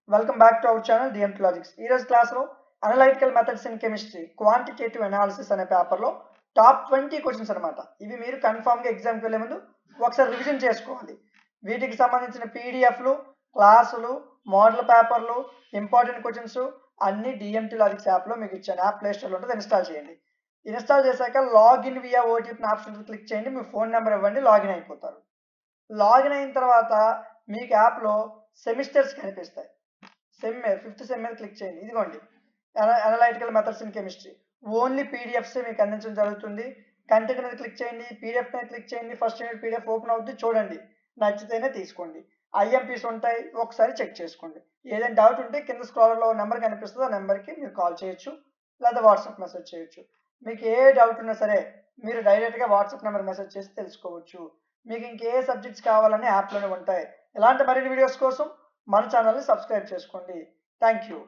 Welcome back to our channel DMT Logics. ఈ రోజు class లో analytical methods in chemistry quantitative analysis అనే paper లో టాప్ 20 క్వశ్చన్స్ అన్నమాట. ఇవి మీరు కన్ఫర్మ్ గా ఎగ్జామ్ కి వెళ్ళే ముందు ఒకసారి రివిజన్ చేసుకోవాలి. వీటికి సంబంధించిన పీడిఎఫ్లు, క్లాసులు, మోడల్ పేపర్లు, ఇంపార్టెంట్ క్వశ్చన్స్ అన్ని DMT Logics యాప్ లో మీకు ఇచ్చాను. యాప్ ప్లే స్టోర్ లో ఉంటుంది, ఇన్స్టాల్ చేయండి. ఇన్స్టాల్ చేశాక login via OTP option click చేయండి. మీ ఫోన్ నెంబర్ ఇవ్వండి, లాగిన్ అయిపోతారు. లాగిన్ అయిన తర్వాత మీకు యాప్లో సెమిస్టర్స్ కనిపిస్తాయి. ఫిఫ్త్ సెమ్ మీద క్లిక్ చేయండి. ఇదిగోండి analytical methods in chemistry. Only PDFs మీకు అందించడం జరుగుతుంది. కంటెంట్ మీద క్లిక్ చేయండి, పీడిఎఫ్ మీద క్లిక్ చేయండి. ఫస్ట్ యూనిట్ పీడిఎఫ్ ఓపెన్ అవుతుంది, చూడండి, నచ్చితేనే తీసుకోండి. ఐఎంపీస్ ఉంటాయి, ఒకసారి చెక్ చేసుకోండి. ఏదైనా డౌట్ ఉంటే కింద స్క్రోల్లో నెంబర్ కనిపిస్తుంది, ఆ నెంబర్కి మీరు కాల్ చేయొచ్చు, లేదా వాట్సాప్ మెసేజ్ చేయొచ్చు. మీకు ఏ డౌట్ ఉన్నా సరే మీరు డైరెక్ట్గా వాట్సాప్ నెంబర్ మెసేజ్ చేసి తెలుసుకోవచ్చు. మీకు ఇంకే సబ్జెక్ట్స్ కావాలని యాప్లోనే ఉంటాయి. ఇలాంటి మరిన్ని వీడియోస్ కోసం మన ఛానల్ని సబ్స్క్రైబ్ చేసుకోండి. Thank you.